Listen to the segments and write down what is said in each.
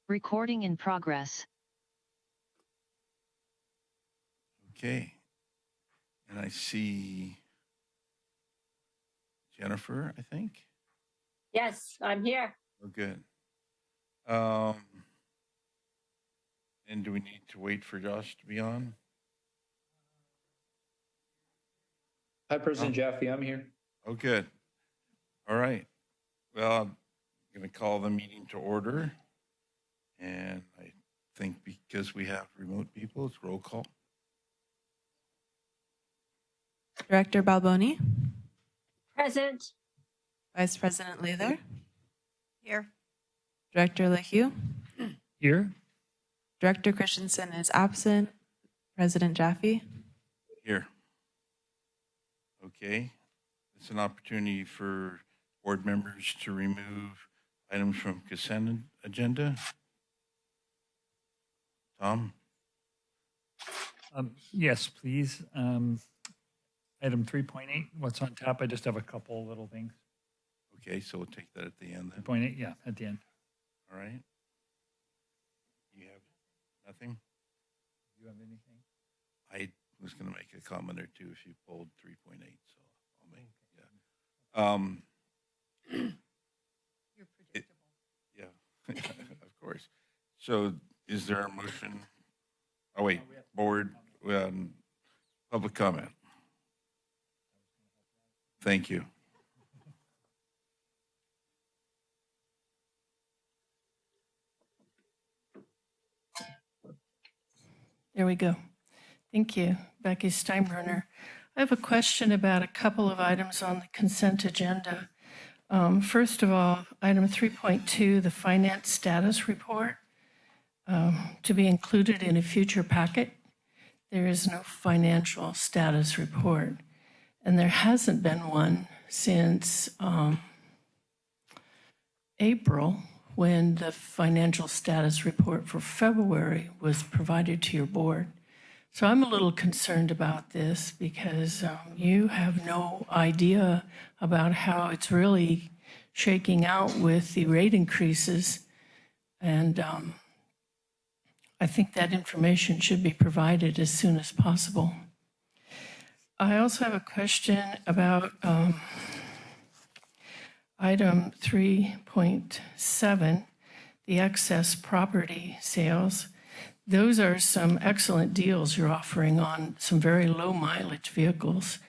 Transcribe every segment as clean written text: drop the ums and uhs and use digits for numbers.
Recording in progress. Okay. And I see Jennifer, I think. Yes, I'm here. Oh, good. And do we need to wait for Josh to be on? Hi, President Jaffe, I'm here. Oh, good. All right. Well, I'm going to call the meeting to order. And I think because we have remote people, it's roll call. Director Balboni, Present. Vice President Lather, Here. Director LaHue, Here? Director Christensen is absent, President Jaffe. Here. Okay. It's an opportunity for board members to remove items from consent agenda. Tom? Yes, please. Item 3.8, what's on top? I just have a couple little things. Okay, so we'll take that at the end then. 3.8, yeah, at the end. All right. You have nothing? Do you have anything? I was going to make a comment or two if you pulled 3.8, so I'll make yeah. You're predictable. Yeah, of course. So is there a motion? Oh, wait, board, public comment. Thank you. There we go. Thank you, Becky Steinbrenner. I have a question about a couple of items on the consent agenda. First of all, item 3.2, the finance status report, to be included in a future packet. There is no financial status report, and there hasn't been one since April, when the financial status report for February was provided to your board. So I'm a little concerned about this because you have no idea about how it's really shaking out with the rate increases. And I think that information should be provided as soon as possible. I also have a question about item 3.7, the excess property sales. Those are some excellent deals you're offering on some very low mileage vehicles.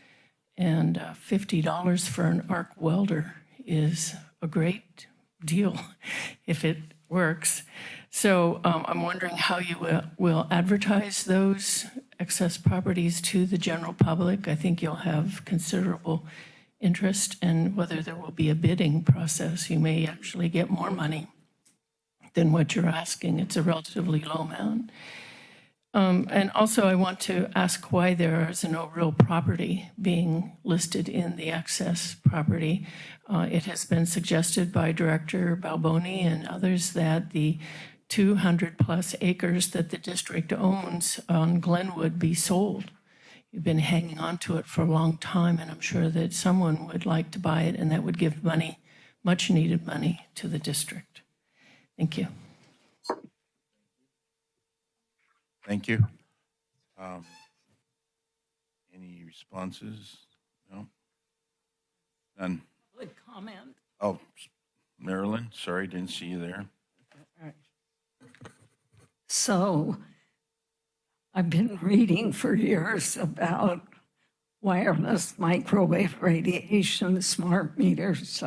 And $50 for an arc welder is a great deal if it works. So I'm wondering how you will advertise those excess properties to the general public. I think you'll have considerable interest, and whether there will be a bidding process. You may actually get more money than what you're asking. It's a relatively low amount. And also I want to ask why there is no real property being listed in the excess property. It has been suggested by Director Balboni and others that the 200 plus acres that the district owns on Glenwood be sold. You've been hanging on to it for a long time, and I'm sure that someone would like to buy it, and that would give money, much needed money, to the district. Thank you. Thank you. Any responses? No? None? Public comment. Oh, Marilyn, sorry, didn't see you there. So I've been reading for years about wireless microwave radiation smart meters.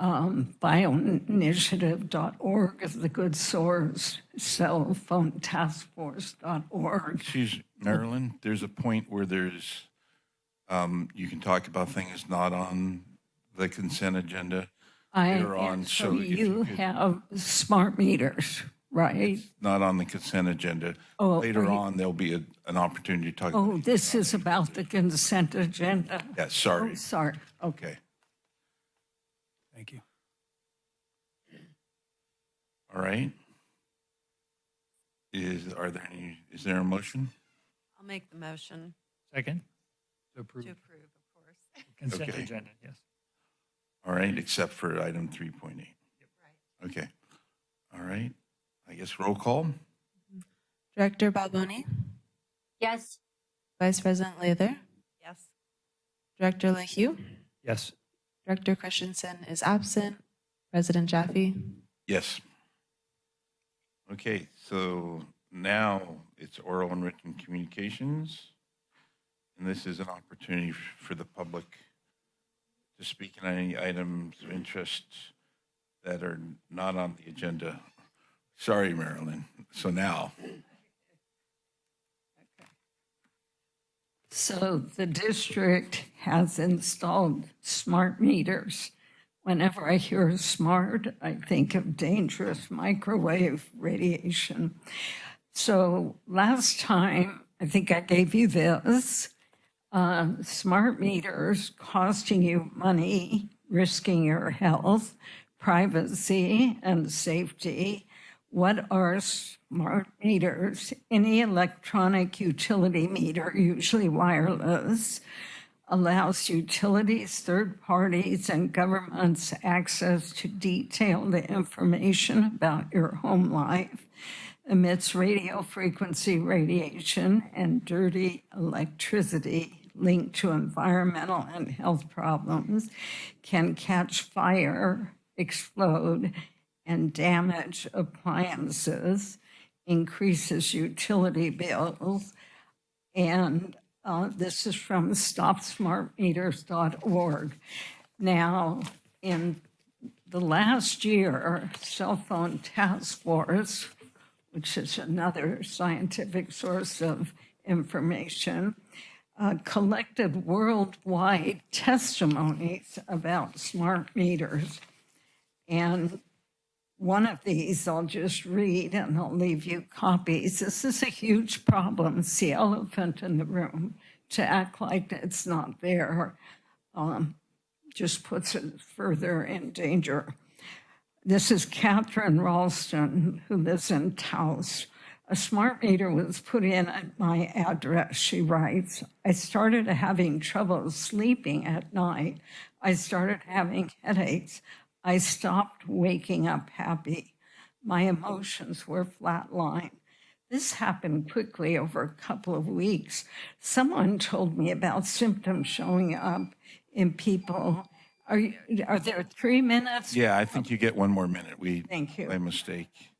Bioinitiative.org is the good source, cellphonetaskforce.org. Excuse Marilyn, there's a point where there's, you can talk about things not on the consent agenda later on. So if you could- have smart meters, right? Not on the consent agenda. Oh, Later are you- on, there'll be an opportunity to talk. Oh, about this is about the consent agenda. Yeah, sorry. Oh, sorry. Okay. Thank you. All right. Is there a motion? I'll make the motion Second? To approve to approve, of course. consent Okay. agenda, yes. All right, except for item 3.8. Right. Okay. All right. I guess roll call? Director Balboni, Yes. Vice President Lather, Yes. Director LaHue, Yes. Director Christensen is absent, President Jaffe. Yes. Okay, so now it's oral and written communications. And this is an opportunity for the public to speak on any items of interest that are not on the agenda. Sorry, Marilyn. So now, So the district has installed smart meters. Whenever I hear smart, I think of dangerous microwave radiation. So last time, I think I gave you this. Smart meters costing you money, risking your health, privacy, and safety. What are smart meters? Any electronic utility meter, usually wireless, allows utilities, third parties, and governments access to detailed information about your home life, emits radio frequency radiation and dirty electricity linked to environmental and health problems, can catch fire, explode, and damage appliances, increases utility bills, and this is from stopsmartmeters.org. Now, in the last year, Cell Phone Task Force, which is another scientific source of information, collected worldwide testimonies about smart meters. And one of these I'll just read and I'll leave you copies. This is a huge problem. It's the elephant in the room. To act like it's not there just puts it further in danger. This is Catherine Ralston, who lives in Taos. A smart meter was put in at my address, she writes. I started having trouble sleeping at night. I started having headaches. I stopped waking up happy. My emotions were flatlined. This happened quickly over a couple of weeks. Someone told me about symptoms showing up in people. Are there 3 minutes? yeah, I think you get one more minute. Thank you. By mistake.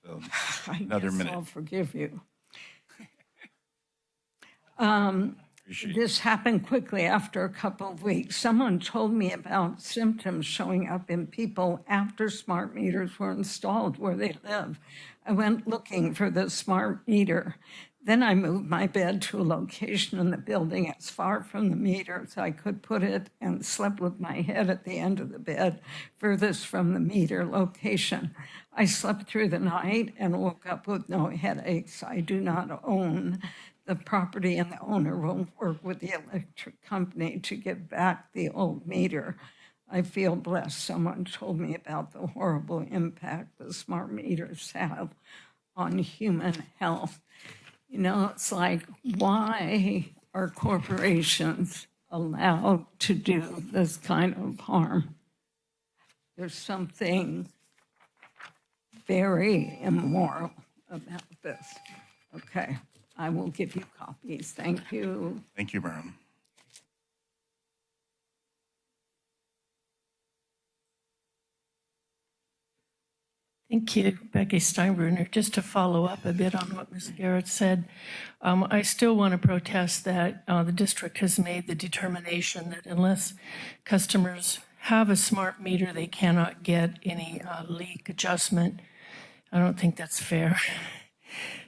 So I another guess minute. I'll forgive you. Appreciate it. This happened quickly after a couple of weeks. Someone told me about symptoms showing up in people after smart meters were installed where they live. I went looking for the smart meter. Then I moved my bed to a location in the building as far from the meter as I could put it and slept with my head at the end of the bed, furthest from the meter location. I slept through the night and woke up with no headaches. I do not own the property, and the owner will work with the electric company to get back the old meter. I feel blessed. Someone told me about the horrible impact the smart meters have on human health. You know, it's like, why are corporations allowed to do this kind of harm? There's something very immoral about this. Okay, I will give you copies. Thank you. Thank you, Marilyn. Thank you, Becky Steinbruner. Just to follow up a bit on what Ms. Garrett said, I still want to protest that the district has made the determination that unless customers have a smart meter, they cannot get any leak adjustment. I don't think that's fair.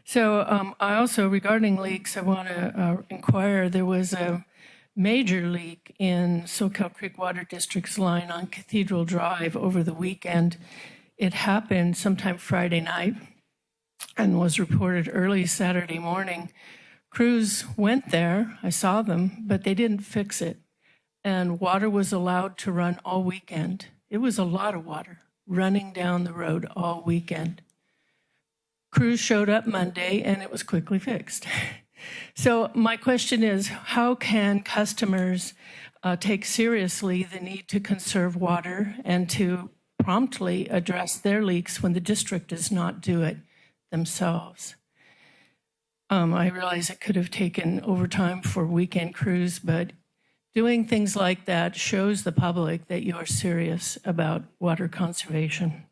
So I also, regarding leaks, I want to inquire, there was a major leak in Soquel Creek Water District's line on Cathedral Drive over the weekend. It happened sometime Friday night and was reported early Saturday morning. Cruz went there, I saw them, but they didn't fix it. And water was allowed to run all weekend. It was a lot of water running down the road all weekend. Cruz showed up Monday and it was quickly fixed. So my question is, how can customers take seriously the need to conserve water and to promptly address their leaks when the district does not do it themselves. I realize it could have taken overtime for weekend crews, but doing things like that shows the public that you are serious about water conservation.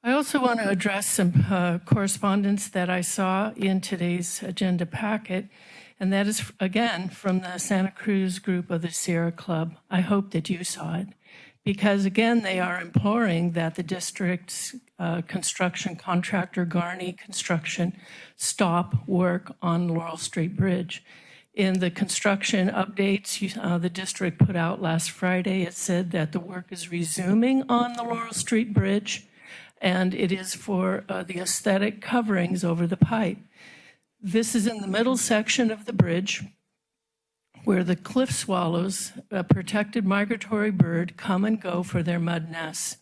I also want to address some correspondence that I saw in today's agenda packet, and that is, again, from the Santa Cruz group of the Sierra Club. I hope that you saw it, because, again, they are imploring that the district's construction contractor, Garney Construction, stop work on Laurel Street Bridge. In the construction updates the district put out last Friday, it said that the work is resuming on the Laurel Street Bridge, and it is for the aesthetic coverings over the pipe. This is in the middle section of the bridge where the cliff swallows, a protected migratory bird, come and go for their mud nests.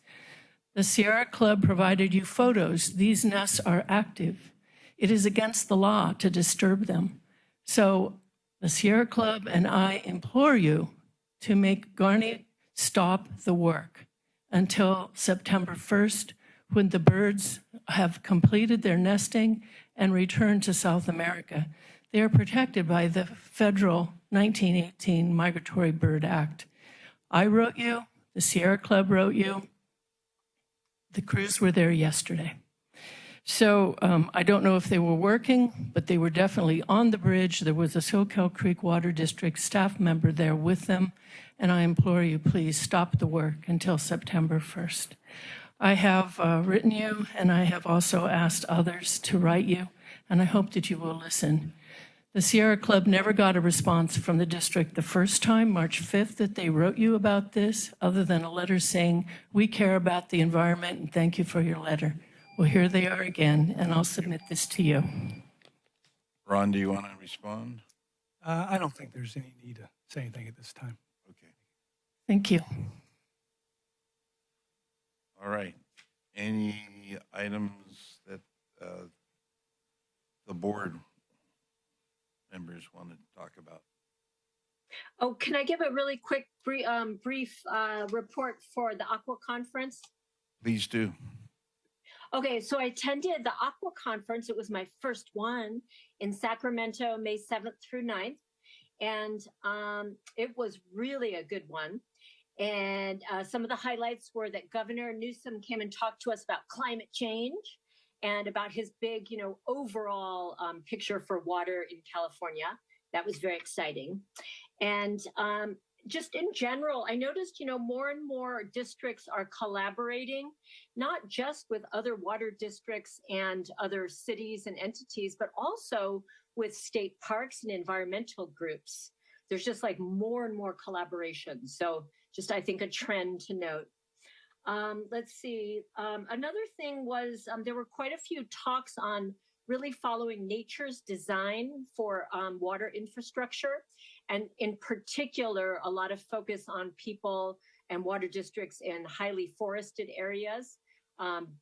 The Sierra Club provided you photos. These nests are active. It is against the law to disturb them. So the Sierra Club and I implore you to make Garney stop the work until September 1st, when the birds have completed their nesting and returned to South America. They are protected by the federal 1918 Migratory Bird Act. I wrote you, the Sierra Club wrote you, the crews were there yesterday. So I don't know if they were working, but they were definitely on the bridge. There was a Soquel Creek Water District staff member there with them, and I implore you, please stop the work until September 1st. I have written you, and I have also asked others to write you, and I hope that you will listen. The Sierra Club never got a response from the district the first time, March 5th, that they wrote you about this, other than a letter saying, we care about the environment and thank you for your letter. Well, here they are again, and I'll submit this to you. Ron, do you want to respond? I don't think there's any need to say anything at this time. Okay. Thank you. All right. Any items that the board members want to talk about? Oh, can I give a really quick brief report for the Aqua Conference? Please do. Okay, so I attended the Aqua Conference. It was my first one in Sacramento, May 7th through 9th. And it was really a good one. And some of the highlights were that Governor Newsom came and talked to us about climate change and about his big, overall picture for water in California. That was very exciting. And just in general, I noticed, more and more districts are collaborating, not just with other water districts and other cities and entities, but also with state parks and environmental groups. There's just like more and more collaboration. So just, I think, a trend to note. Let's see. Another thing was there were quite a few talks on really following nature's design for water infrastructure. And in particular, a lot of focus on people and water districts in highly forested areas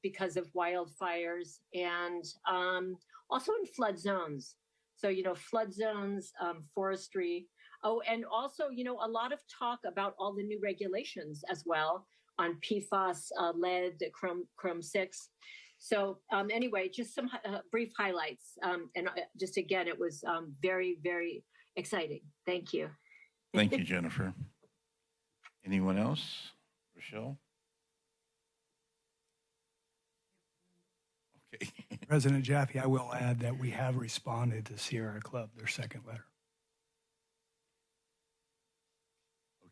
because of wildfires, and also in flood zones. So, flood zones, forestry. Oh, and also, a lot of talk about all the new regulations as well on PFAS, lead, Chrome 6. So anyway, just some brief highlights. And just again, it was very, very exciting. Thank you. Thank you, Jennifer. Anyone else? Rochelle? Okay. President Jaffe, I will add that we have responded to Sierra Club, their second letter.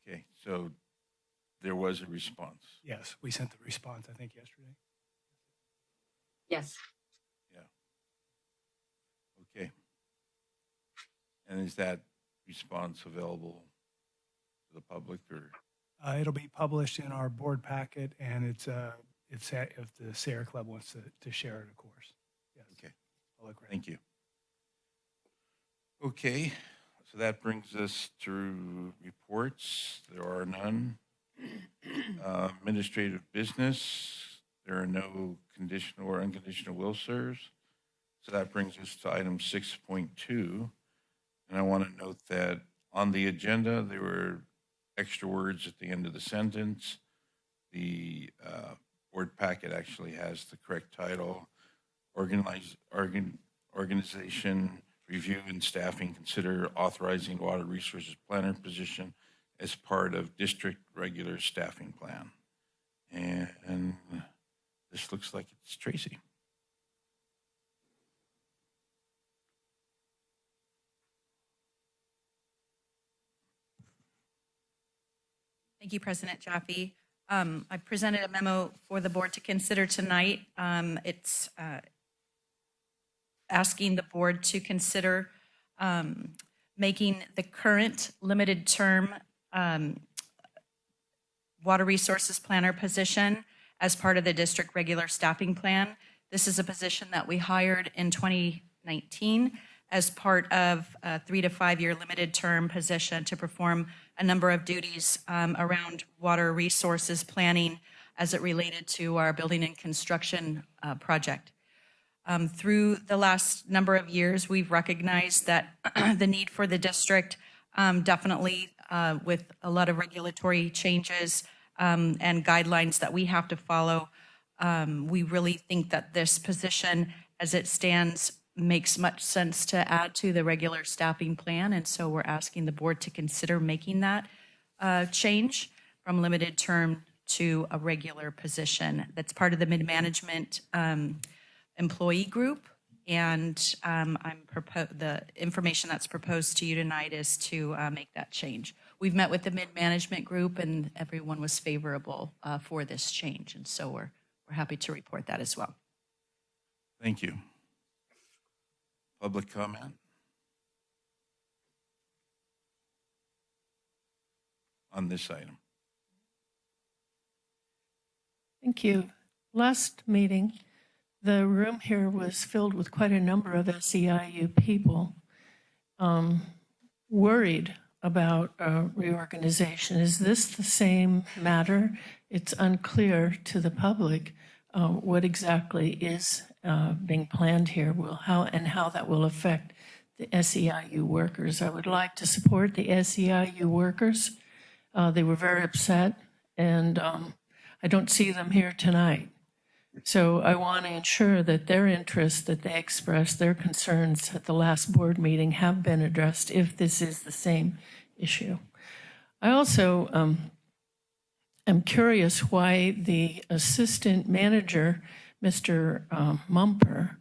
Okay, so there was a response. Yes, we sent the response, I think, yesterday. Yes. Okay. And is that response available to the public, or? It'll be published in our board packet, and it's if the Sierra Club wants to share it, of course. Yes. Okay. Public record. Thank you. Okay, so that brings us to reports. There are none. Administrative business. There are no conditional or unconditional will serves. So that brings us to item 6.2. And I want to note that on the agenda, there were extra words at the end of the sentence. The packet actually has the correct title. Organization, review and staffing, consider authorizing water resources planner position as part of district regular staffing plan. And this looks like it's Tracy. Thank you, President Jaffe. I presented a memo for the board to consider tonight. It's asking the board to consider making the current limited term water resources planner position as part of the district regular staffing plan. This is a position that we hired in 2019 as part of a 3 to 5 year limited term position to perform a number of duties around water resources planning as it related to our building and construction project. Through the last number of years, we've recognized that the need for the district, definitely with a lot of regulatory changes and guidelines that we have to follow, we really think that this position as it stands makes much sense to add to the regular staffing plan. And so we're asking the board to consider making that change from limited term to a regular position. That's part of the mid-management employee group. And the information that's proposed to you tonight is to make that change. We've met with the mid-management group and everyone was favorable for this change. And so we're happy to report that as well. Thank you. Public comment? On this item. Thank you. Last meeting, the room here was filled with quite a number of SEIU people worried about reorganization. Is this the same matter? It's unclear to the public what exactly is being planned here, how that will affect the SEIU workers. I would like to support the SEIU workers. They were very upset, and I don't see them here tonight. So I want to ensure that their interests that they expressed, their concerns at the last board meeting have been addressed if this is the same issue. I also am curious why the assistant manager, Mr. Mumper,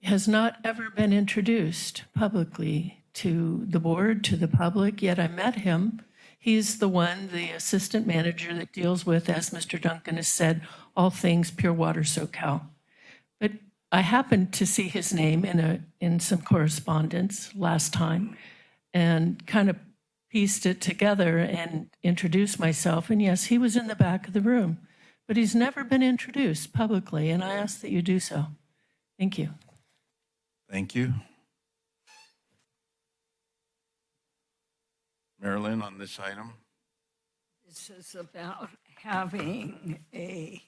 has not ever been introduced publicly to the board, to the public, yet I met him. He's the one, the assistant manager that deals with, as Mr. Duncan has said, all things Pure Water Soquel. But I happened to see his name in some correspondence last time and kind of pieced it together and introduced myself. And yes, he was in the back of the room, but he's never been introduced publicly, and I ask that you do so. Thank you. Thank you. Marilyn, on this item? This is about having a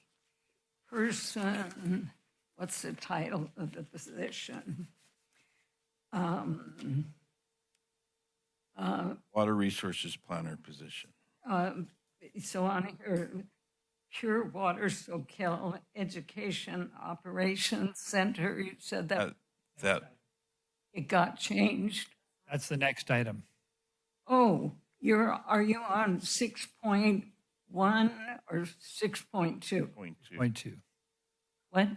person, what's the title of the position? Water Resources Planner position. So on here, Pure Water Soquel Education Operations Center, you said that it got changed. That's the next item. Oh, are you on 6.1 or 6.2? 0.2. What?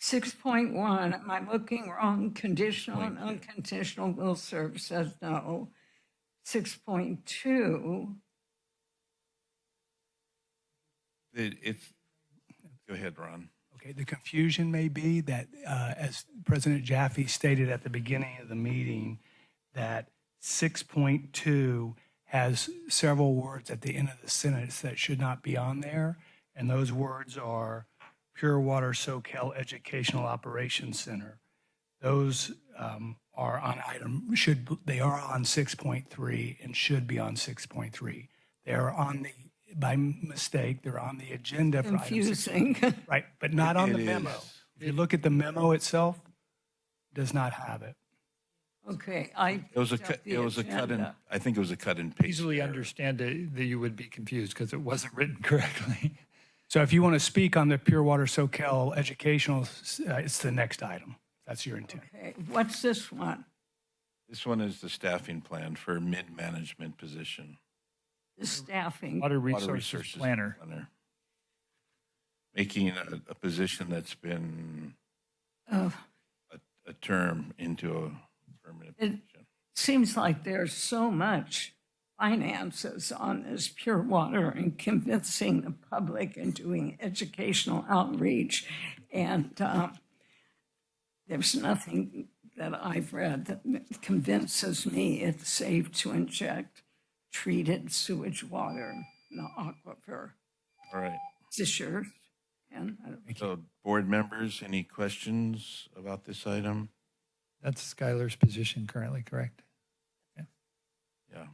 6.1, am I looking wrong? Conditional and unconditional will serve says no. 6.2. Go ahead, Ron. Okay, the confusion may be that, as President Jaffe stated at the beginning of the meeting, that 6.2 has several words at the end of the sentence that should not be on there, and those words are Pure Water Soquel Educational Operations Center. Those are on they are on 6.3 and should be on 6.3. They are on by mistake, they're on the agenda for confusing. Item 6. Right, but not on the memo. If you look at the memo itself, it does not have it. Okay, It was a cut in. I think it was a cut and paste. Easily understand that you would be confused because it wasn't written correctly. So if you want to speak on the Pure Water Soquel educational, it's the next item. That's your intent. Okay, what's this one? This one is the staffing plan for mid-management position. The staffing. Water Water Resources Planner. Making a position that's been Uh, a term into a permanent It- position. Seems like there's so much finances on this pure water and convincing the public and doing educational outreach. And there's nothing that I've read that convinces me it's safe to inject treated sewage water in the aquifer. All right. Is this yours? And So board members, any questions about this item? That's Skylar's position currently, correct? Yeah.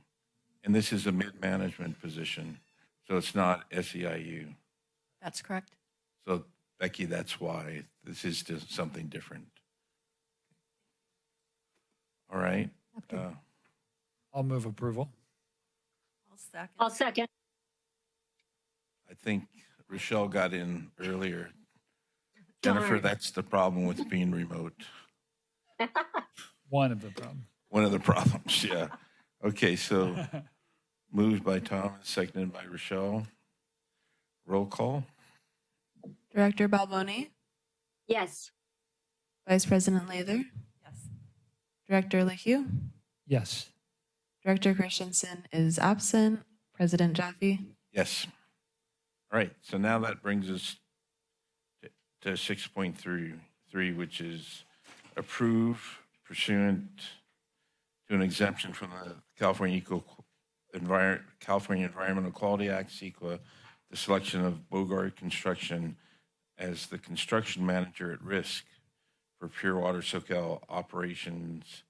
And this is a mid-management position, so it's not SEIU. That's correct. So Becky, that's why this is just something different. All right. I'll move approval. I'll second. I'll second. I think Rochelle got in earlier. Jennifer, Darn. that's the problem with being remote. One of the problems. One of the problems, yeah. Okay, so moved by Tom, seconded by Rochelle. Roll call? Director Balboni, Yes. Vice President Lather, Yes. Director LaHue, Yes. Director Christensen is absent, President Jaffe. Yes. All right, so now that brings us to 6.3, which is approve pursuant to an exemption from the California Environmental Quality Act, CEQA, the selection of Bogart Construction as the construction manager at risk for Pure Water Soquel operations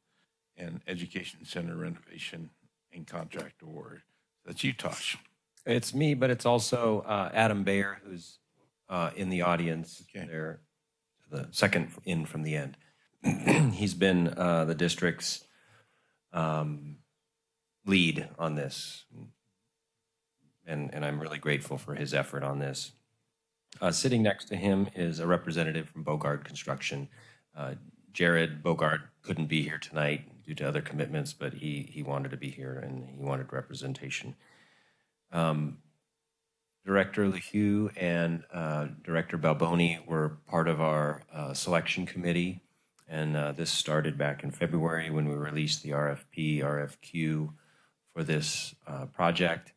and education center renovation and contract award. That's you, Tosh. It's me, but it's also Adam Bayer, who's in the audience Okay. there, the second in from the end. He's been the district's lead on this, and I'm really grateful for his effort on this. Sitting next to him is a representative from Bogart Construction. Jared Bogart couldn't be here tonight due to other commitments, but he wanted to be here and he wanted representation. Director LaHue and Director Balboni were part of our selection committee, and this started back in February when we released the RFQ for this project.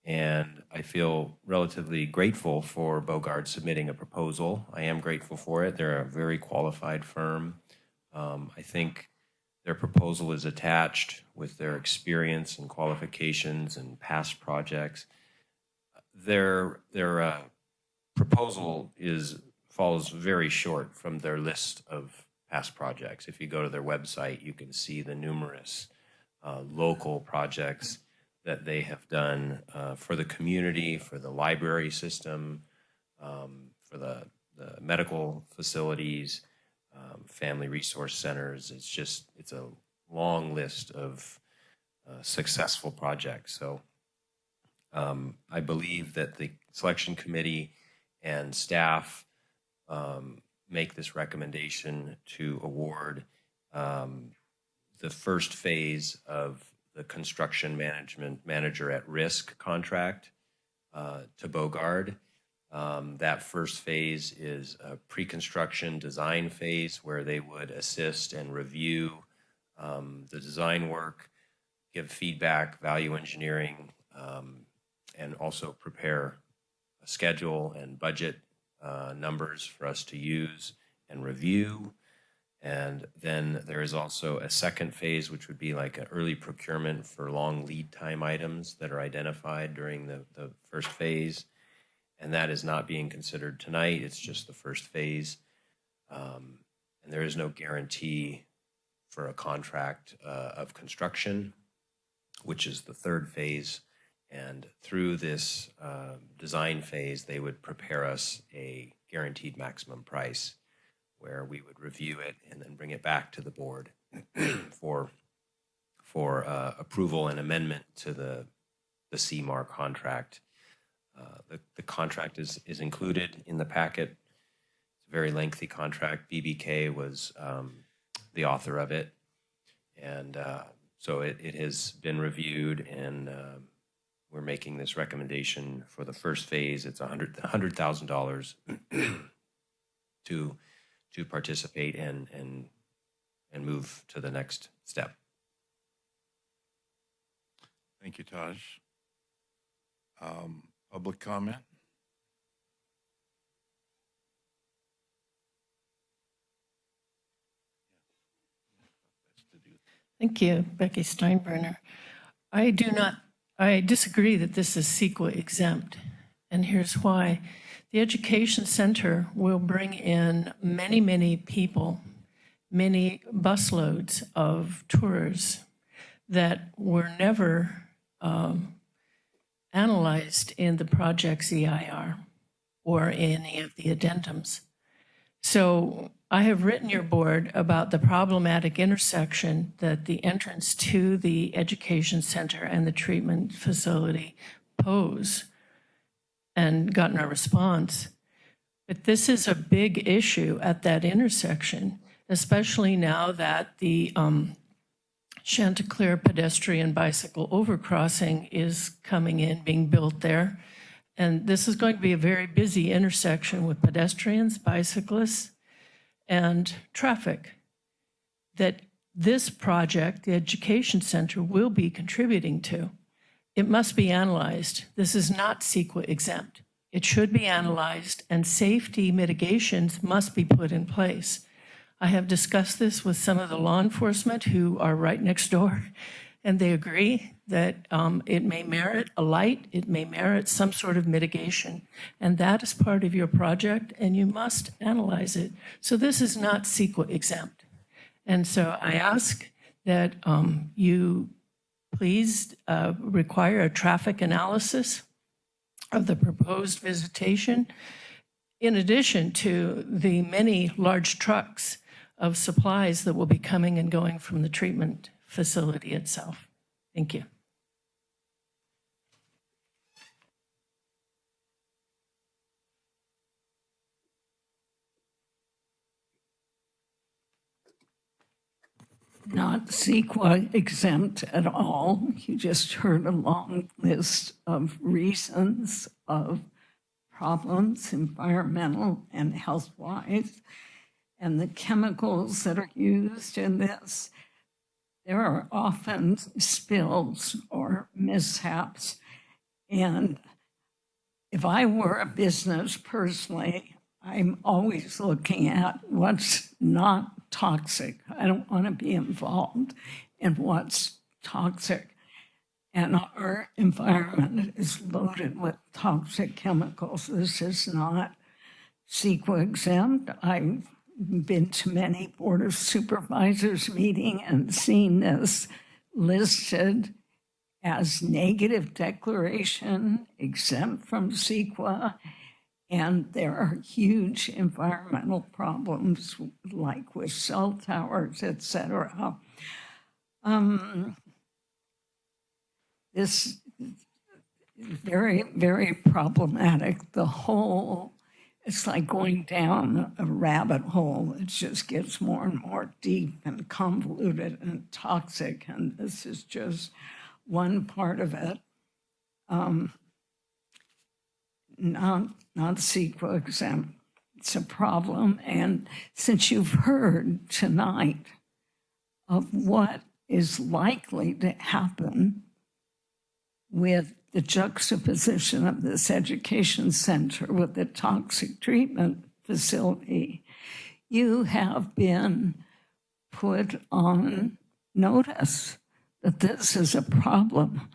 And I feel relatively grateful for Bogart submitting a proposal. I am grateful for it. They're a very qualified firm. I think their proposal is attached with their experience and qualifications and past projects. Their proposal falls very short from their list of past projects. If you go to their website, you can see the numerous local projects that they have done for the community, for the library system, for the medical facilities, family resource centers. It's a long list of successful projects. So I believe that the selection committee and staff make this recommendation to award the first phase of the construction manager at risk contract to Bogard. That first phase is a pre-construction design phase where they would assist and review the design work, give feedback, value engineering, and also prepare a schedule and budget numbers for us to use and review. And then there is also a second phase, which would be like an early procurement for long lead time items that are identified during the first phase. And that is not being considered tonight. It's just the first phase. And there is no guarantee for a contract of construction, which is the third phase. And through this design phase, they would prepare us a guaranteed maximum price where we would review it and then bring it back to the board for approval and amendment to the CMAR contract The contract is included in the packet. It's a very lengthy contract. BBK was the author of it. And so it has been reviewed, and we're making this recommendation for the first phase. It's $100,000 to participate and move to the next step. Thank you, Taj. Public comment? Thank you, Becky Steinbrenner. I disagree that this is CEQA exempt, and here's why. The Education Center will bring in many, many people, many busloads of tours that were never analyzed in the project's EIR or any of the addendums. So I have written your board about the problematic intersection that the entrance to the education center and the treatment facility pose and gotten a response. But this is a big issue at that intersection, especially now that the Chanticleer pedestrian bicycle overcrossing is coming in, being built there. And this is going to be a very busy intersection with pedestrians, bicyclists, and traffic that this project, the Education Center, will be contributing to. It must be analyzed. This is not CEQA exempt. It should be analyzed, and safety mitigations must be put in place. I have discussed this with some of the law enforcement who are right next door, and they agree that it may merit a light, it may merit some sort of mitigation, and that is part of your project, and you must analyze it. So this is not CEQA exempt. And so I ask that you please require a traffic analysis of the proposed visitation, in addition to the many large trucks of supplies that will be coming and going from the treatment facility itself. Thank you. Not CEQA exempt at all. You just heard a long list of reasons of problems, environmental and health-wise, and the chemicals that are used in this. There are often spills or mishaps. And if I were a business personally, I'm always looking at what's not toxic. I don't want to be involved in what's toxic. And our environment is loaded with toxic chemicals. This is not CEQA exempt. I've been to many Board of Supervisors meetings and seen this listed as negative declaration, exempt from CEQA. And there are huge environmental problems, like with cell towers, et cetera. This is very, very problematic. The whole, it's like going down a rabbit hole. It just gets more and more deep and convoluted and toxic. And this is just one part of it. Not CEQA exempt. It's a problem. And since you've heard tonight of what is likely to happen with the juxtaposition of this education center with the toxic treatment facility, you have been put on notice that this is a problem.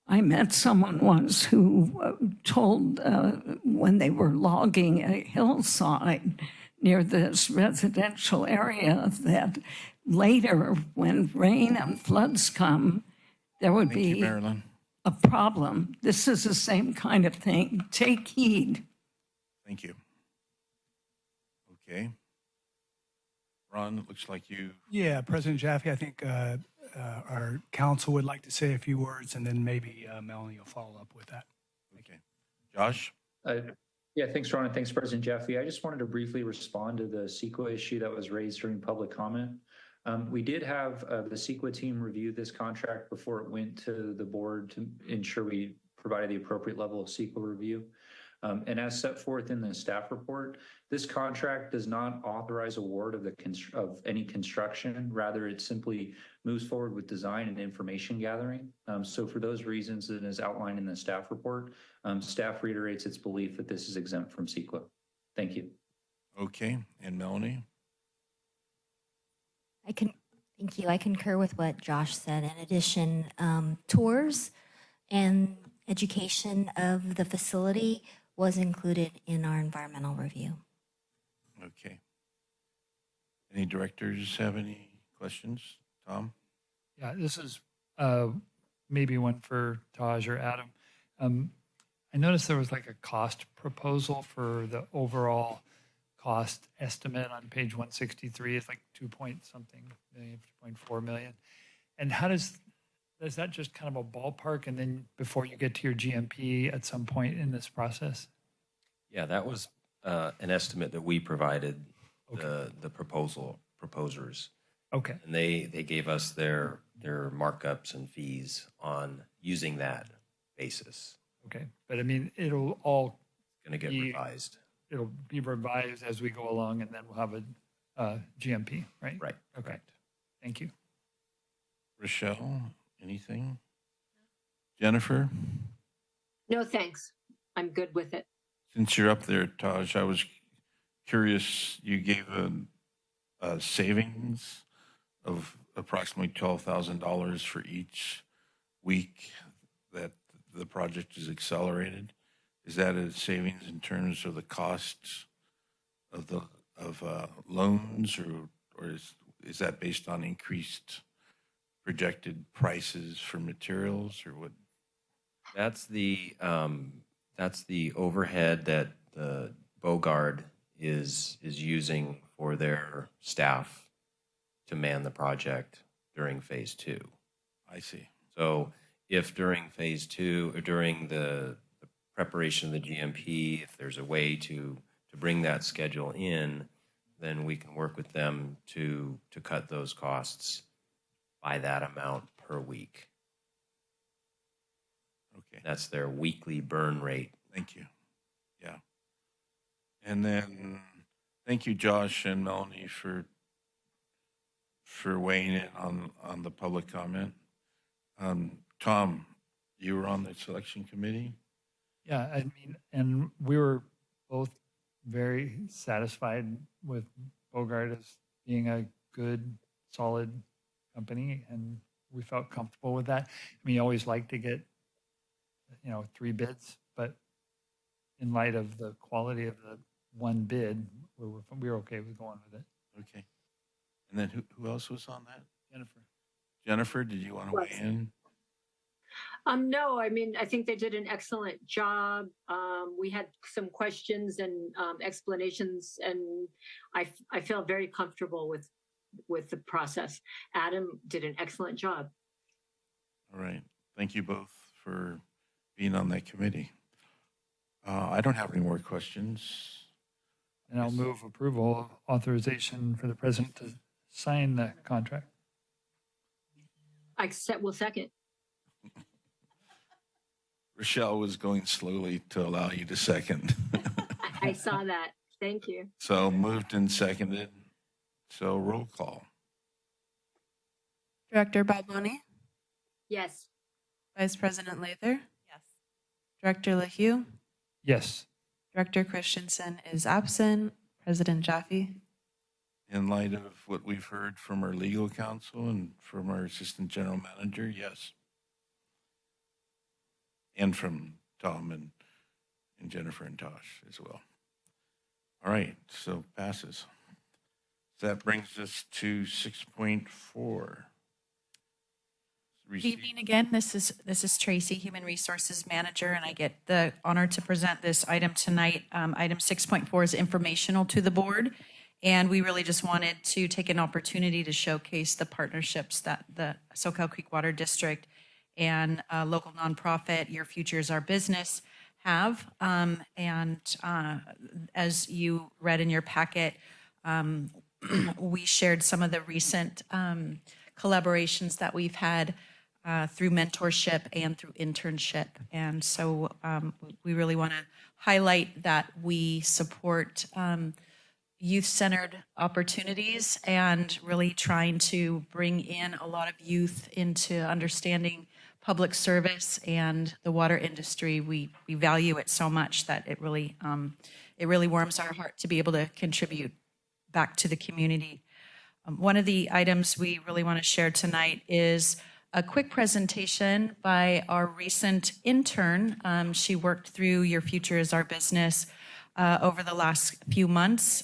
I met someone once who told when they were logging a hillside near this residential area that later, when rain and floods come, there would Thank you, be Marilyn. a problem. This is the same kind of thing. Take heed. Thank you. Okay. Ron, it looks like you. Yeah, President Jaffe, I think our council would like to say a few words, and then maybe Melanie will follow up with that. Okay. Josh? Yeah, thanks, Ron, and thanks, President Jaffe. I just wanted to briefly respond to the CEQA issue that was raised during public comment. We did have the CEQA team review this contract before it went to the board to ensure we provided the appropriate level of CEQA review. And as set forth in the staff report, this contract does not authorize award of any construction. Rather, it simply moves forward with design and information gathering. So for those reasons, and as outlined in the staff report, staff reiterates its belief that this is exempt from CEQA. Thank you. Okay, and Melanie? Thank you. I concur with what Josh said. In addition, tours and education of the facility was included in our environmental review. Okay. Any directors have any questions? Tom? Yeah, this is maybe one for Taj or Adam. I noticed there was like a cost proposal for the overall cost estimate on page 163. It's like 2.4 million. And how is that just kind of a ballpark, and then before you get to your GMP at some point in this process? Yeah, that was an estimate that we provided the proposers. Okay. And they gave us their markups and fees on using that basis. Okay, but I mean, it'll all Going to get revised. It'll be revised as we go along, and then we'll have a GMP, right? Right. Okay. Correct. Thank you. Rochelle, anything? Jennifer? No, thanks. I'm good with it. Since you're up there, Taj, I was curious, you gave a savings of approximately $12,000 for each week that the project is accelerated. Is that a savings in terms of the costs of the loans, or is that based on increased projected prices for materials, or what? That's the overhead that the Bogard is using for their staff to man the project during phase 2. I see. So if during phase 2 or during the preparation of the GMP, if there's a way to bring that schedule in, then we can work with them to cut those costs by that amount per week. Okay. That's their weekly burn rate. Thank you. Yeah. And then thank you, Josh and Melanie, for weighing in on the public comment. Tom, you were on the selection committee? Yeah, I mean, and we were both very satisfied with Bogart as being a good, solid company, and we felt comfortable with that. I mean, you always like to get, 3 bids, but in light of the quality of the one bid, we were okay with going with it. Okay. And then who else was on that? Jennifer. Jennifer, did you want to weigh in? No, I mean, I think they did an excellent job. We had some questions and explanations, and I feel very comfortable with the process. Adam did an excellent job. All right. Thank you both for being on that committee. I don't have any more questions. And I'll move approval, authorization for the president to sign the contract. Will second. Rochelle was going slowly to allow you to second. I saw that. Thank you. So moved and seconded. So roll call. Director Balboni, Yes. Vice President Lather, Yes. Director LaHue, Yes. Director Christensen is absent, President Jaffe. In light of what we've heard from our legal counsel and from our assistant general manager, yes. And from Tom and Jennifer and Tosh as well. All right, so passes. That brings us to 6.4. Good evening again. This is Tracy, Human Resources Manager, and I get the honor to present this item tonight. Item 6.4 is informational to the board, and we really just wanted to take an opportunity to showcase the partnerships that the Soquel Creek Water District and a local nonprofit, Your Future is Our Business, have. And as you read in your packet, we shared some of the recent collaborations that we've had through mentorship and through internship. And so we really want to highlight that we support youth-centered opportunities and really trying to bring in a lot of youth into understanding public service and the water industry. We value it so much that it really warms our heart to be able to contribute back to the community. One of the items we really want to share tonight is a quick presentation by our recent intern. She worked through Your Future is Our Business over the last few months.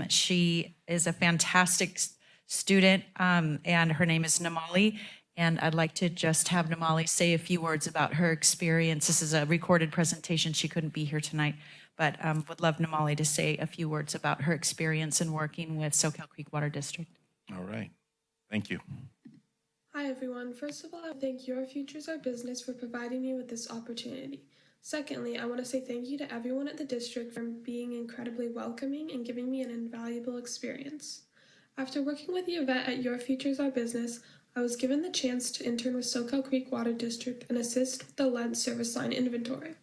She is a fantastic student, and her name is Namali. And I'd like to just have Namali say a few words about her experience. This is a recorded presentation. She couldn't be here tonight, but would love Namali to say a few words about her experience in working with Soquel Creek Water District. All right. Thank you. Hi, everyone. First of all, I thank Your Future is Our Business for providing me with this opportunity. Secondly, I want to say thank you to everyone at the district for being incredibly welcoming and giving me an invaluable experience. After working with Yvette at Your Future is Our Business, I was given the chance to intern with Soquel Creek Water District and assist with the lead service line inventory.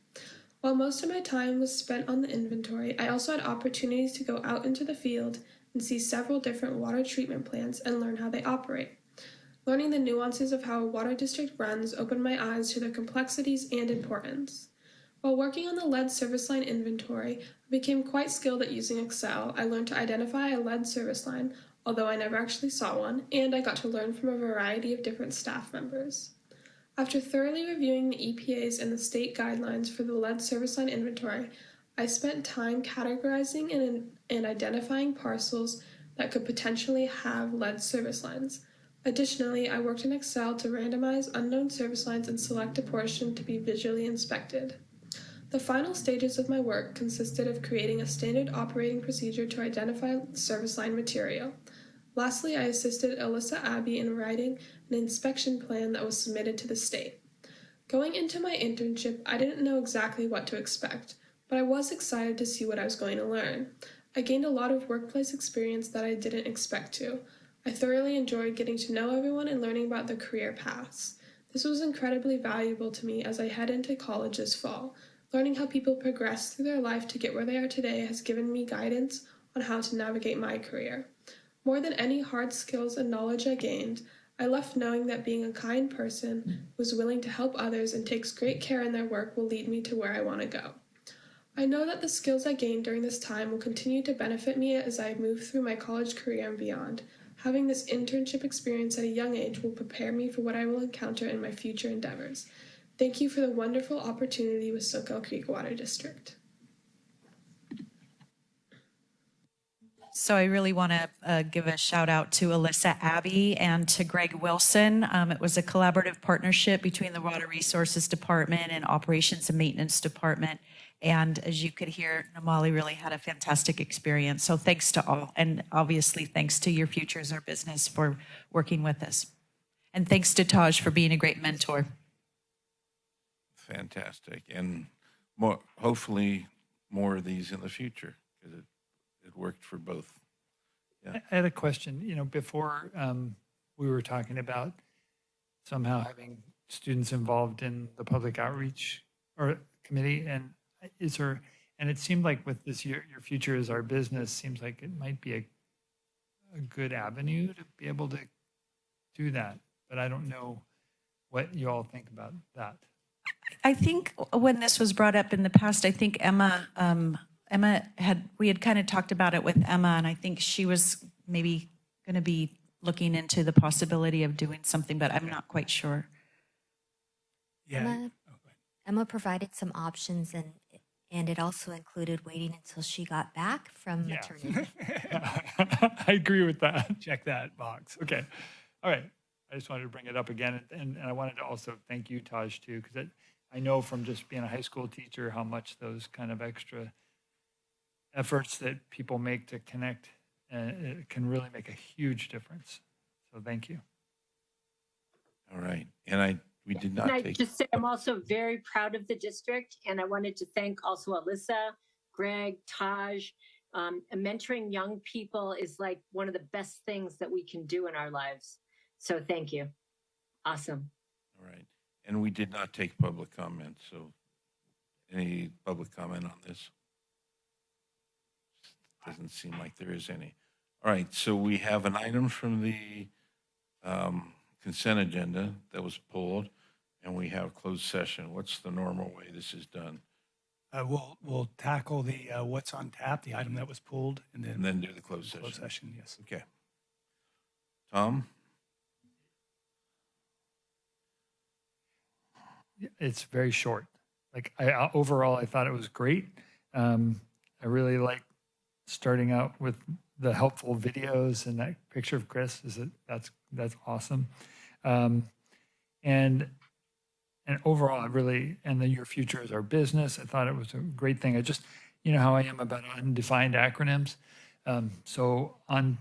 While most of my time was spent on the inventory, I also had opportunities to go out into the field and see several different water treatment plants and learn how they operate. Learning the nuances of how a water district runs opened my eyes to their complexities and importance. While working on the lead service line inventory, I became quite skilled at using Excel. I learned to identify a lead service line, although I never actually saw one, and I got to learn from a variety of different staff members. After thoroughly reviewing the EPA's and the state guidelines for the lead service line inventory, I spent time categorizing and identifying parcels that could potentially have lead service lines. Additionally, I worked in Excel to randomize unknown service lines and select a portion to be visually inspected. The final stages of my work consisted of creating a standard operating procedure to identify service line material. Lastly, I assisted Alyssa Abbey in writing an inspection plan that was submitted to the state. Going into my internship, I didn't know exactly what to expect, but I was excited to see what I was going to learn. I gained a lot of workplace experience that I didn't expect to. I thoroughly enjoyed getting to know everyone and learning about their career paths. This was incredibly valuable to me as I head into college this fall. Learning how people progress through their life to get where they are today has given me guidance on how to navigate my career. More than any hard skills and knowledge I gained, I left knowing that being a kind person who is willing to help others and takes great care in their work will lead me to where I want to go. I know that the skills I gained during this time will continue to benefit me as I move through my college career and beyond. Having this internship experience at a young age will prepare me for what I will encounter in my future endeavors. Thank you for the wonderful opportunity with Soquel Creek Water District. So I really want to give a shout out to Alyssa Abbey and to Greg Wilson. It was a collaborative partnership between the Water Resources Department and Operations and Maintenance Department. And as you could hear, Namali really had a fantastic experience. So thanks to all. And obviously, thanks to Your Future is Our Business for working with us. And thanks to Taj for being a great mentor. Fantastic. And more, hopefully more of these in the future, because it worked for both. Yeah. I had a question. You know, before we were talking about somehow having students involved in the public outreach or committee, and is there? And it seemed like with this Your Future is Our Business, seems like it might be a good avenue to be able to do that. But I don't know what you all think about that. I think when this was brought up in the past, I think we had kind of talked about it with Emma, and I think she was maybe going to be looking into the possibility of doing something, but I'm not quite sure. Yeah. Emma provided some options, and it also included waiting until she got back from maternity. I agree with that. Check that box. Okay. All right. I just wanted to bring it up again. And I wanted to also thank you, Taj, too, because I know from just being a high school teacher how much those kind of extra efforts that people make to connect it can really make a huge difference. So thank you. All right. And We did And not I take, just say I'm also very proud of the district, and I wanted to thank also Alyssa, Greg, Taj. Mentoring young people is like one of the best things that we can do in our lives. So thank you. Awesome. all right. And we did not take public comment, so any public comment on this? Doesn't seem like there is any. All right, so we have an item from the consent agenda that was pulled, and we have closed session. What's the normal way this is done? We'll tackle the what's on tap, the item that was pulled, and And then then do the closed session? closed session, yes. Okay. Tom? It's very short. Like overall, I thought it was great. I really like starting out with the helpful videos, and that picture of Chris that's awesome. And overall, I really, and then your future is our business. I thought it was a great thing. I just, you know how I am about undefined acronyms. So on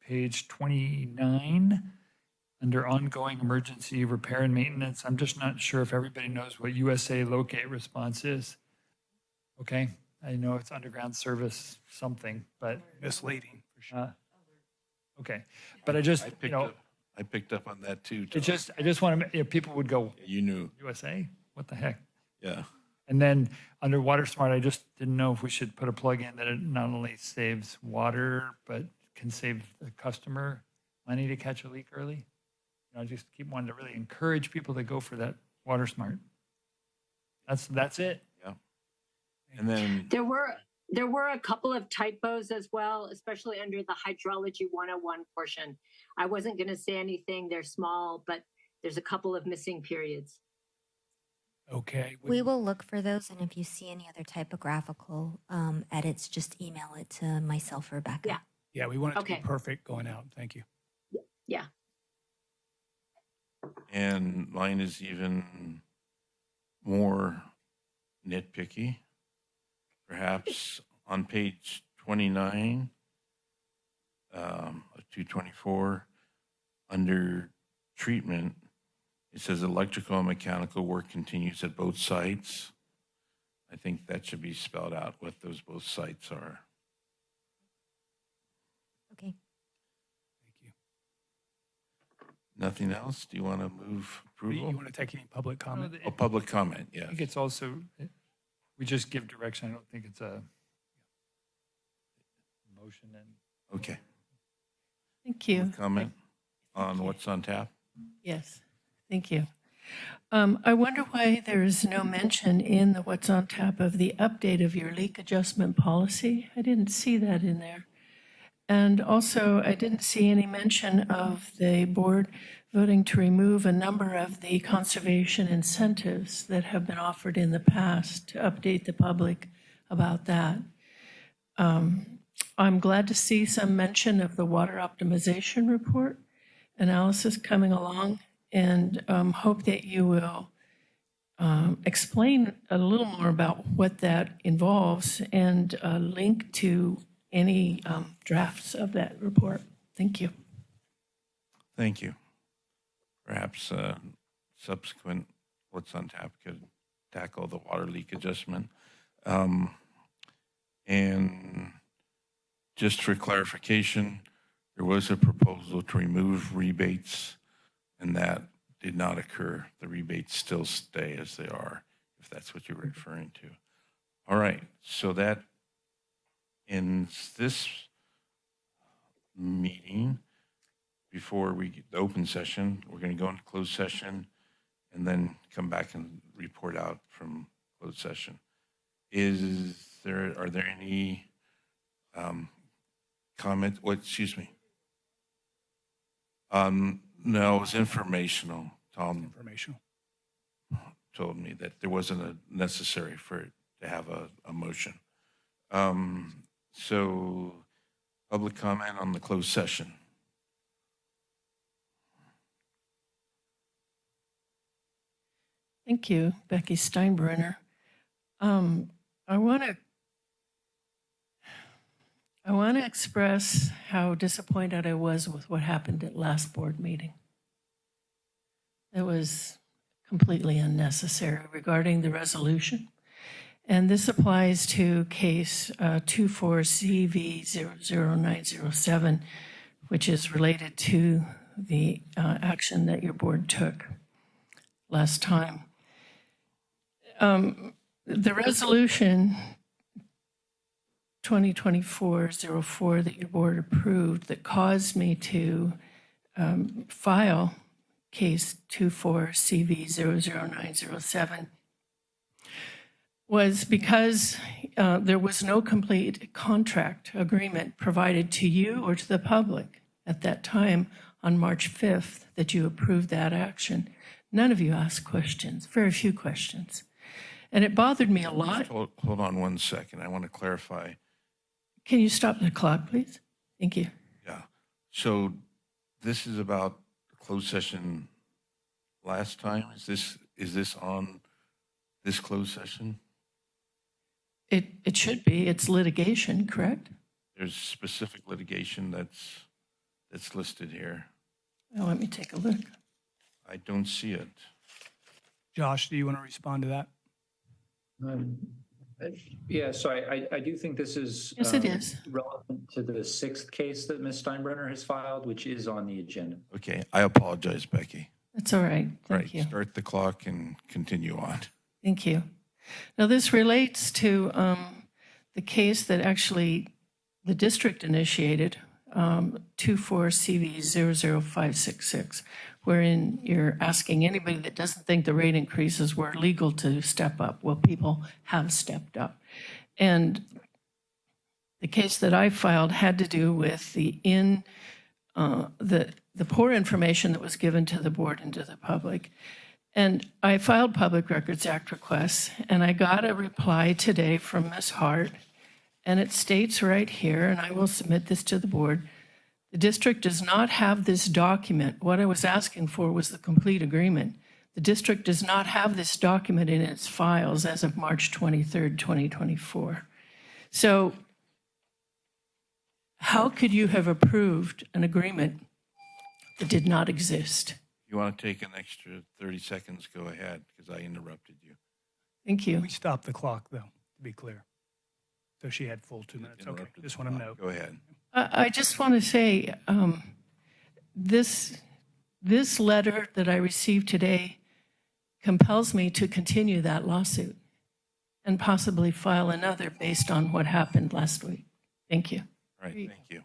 page 29, under ongoing emergency repair and maintenance, I'm just not sure if everybody knows what USA Locate Response is. Okay, I know it's underground service something, but Misleading, for sure. okay. But I just, I picked up on that too, it Tom. I just want to, people would go, You knew, USA? What the heck? yeah. And then under Water Smart, I just didn't know if we should put a plug in that it not only saves water, but can save the customer money to catch a leak early. I just keep wanting to really encourage people to go for that Water Smart. That's it. Yeah. And then, There were a couple of typos as well, especially under the hydrology 101 portion. I wasn't going to say anything. They're small, but there's a couple of missing periods. Okay. We will look for those, and if you see any other typographical edits, just email it to myself or Rebecca. Yeah. Yeah, we want it to be Okay. perfect going out. Thank you. Yeah. and mine is even more nitpicky. Perhaps on page 29 of 224, under treatment, it says electrical and mechanical work continues at both sites. I think that should be spelled out what those both sites are. Okay. Thank you. Nothing else? Do you want to move approval? You want to take any public comment? Oh, public comment, I yes. think it's also, we just give direction. I don't think it's a motion and. Okay. Thank you. Comment on what's on tap? Yes, thank you. I wonder why there is no mention in the what's on tap of the update of your leak adjustment policy. I didn't see that in there. And also, I didn't see any mention of the board voting to remove a number of the conservation incentives that have been offered in the past to update the public about that. I'm glad to see some mention of the water optimization report analysis coming along, and hope that you will explain a little more about what that involves and link to any drafts of that report. Thank you. Thank you. Perhaps subsequent what's on tap could tackle the water leak adjustment. And just for clarification, there was a proposal to remove rebates, and that did not occur. The rebates still stay as they are, if that's what you're referring to. All right, so that ends this meeting. Before we get the open session, we're going to go into closed session and then come back and report out from closed session. Are there any comment? What? Excuse me. No, it was informational. Tom Informational. told me that there wasn't a necessary for it to have a motion. So, public comment on the closed session. Thank you, Becky Steinbrenner. I want to express how disappointed I was with what happened at last board meeting. It was completely unnecessary regarding the resolution. And this applies to case 24CV00907, which is related to the action that your board took last time. The resolution 2024-04 that your board approved that caused me to file case 24CV00907 was because there was no complete contract agreement provided to you or to the public at that time on March 5th that you approved that action. None of you asked questions, very few questions. And it bothered me a lot. Hold on 1 second. I want to clarify. Can you stop the clock, please? Thank you. Yeah. So this is about the closed session last time. Is this on this closed session? It should be. It's litigation, correct? There's specific litigation that's listed here. Well, let me take a look. I don't see it. Josh, do you want to respond to that? Yeah, so I do think this is Yes, it is. relevant to the 6th case that Ms. Steinbrenner has filed, which is on the agenda. Okay. I apologize, Becky. That's all right. Thank you. Start the clock and continue on. Thank you. Now, this relates to the case that actually the district initiated, 24CV00566, wherein you're asking anybody that doesn't think the rate increases were legal to step up. Well, people have stepped up. And the case that I filed had to do with the poor information that was given to the board and to the public. And I filed Public Records Act requests, and I got a reply today from Ms. Hart, and it states right here, and I will submit this to the board, the district does not have this document. What I was asking for was the complete agreement. The district does not have this document in its files as of March 23rd, 2024. So how could you have approved an agreement that did not exist? If you want to take an extra 30 seconds, go ahead, because I interrupted you. Thank you. We stopped the clock, though, to be clear. So she had full 2 minutes. Okay, Interrupted just the want to clock. know. Go ahead. I just want to say this letter that I received today compels me to continue that lawsuit and possibly file another based on what happened last week. Thank you. All right, thank you.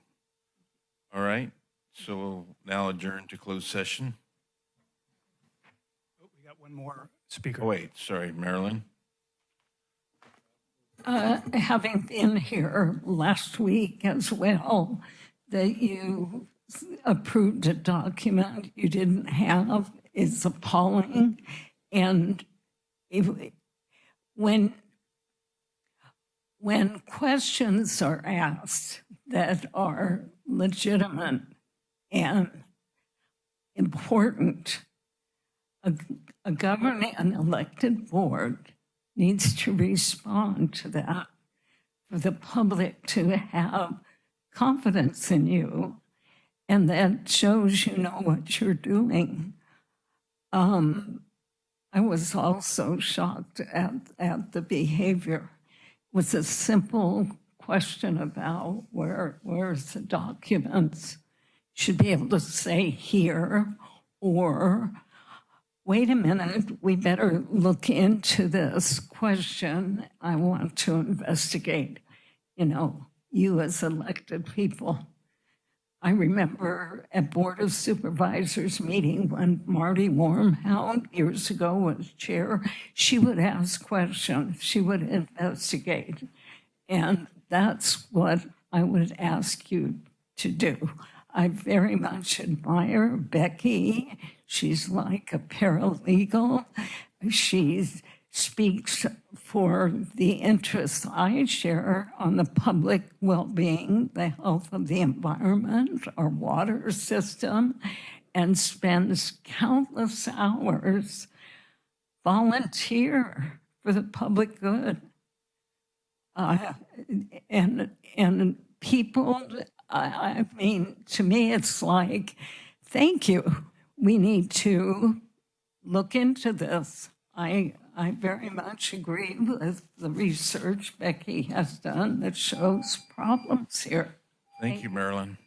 All right, so we'll now adjourn to closed session. Oh, we got one more speaker. Oh, wait, sorry, Marilyn. Having been here last week as well, that you approved a document you didn't have is appalling. And when questions are asked that are legitimate and important, a governing, an elected board needs to respond to that for the public to have confidence in you, and that shows you know what you're doing. I was also shocked at the behavior. It was a simple question about where's the documents. Should be able to say here, or wait a minute, we better look into this question. I want to investigate, you as elected people. I remember at Board of Supervisors meeting when Marty Wormhound years ago was chair, she would ask questions, she would investigate. And that's what I would ask you to do. I very much admire Becky. She's like a paralegal. She speaks for the interests I share on the public well-being, the health of the environment, our water system, and spends countless hours volunteer for the public good. And people, I mean, to me, it's like, thank you. We need to look into this. I very much agree with the research Becky has done that shows problems here. Thank you, Marilyn.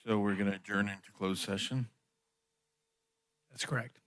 So we're going to adjourn into closed session. That's correct.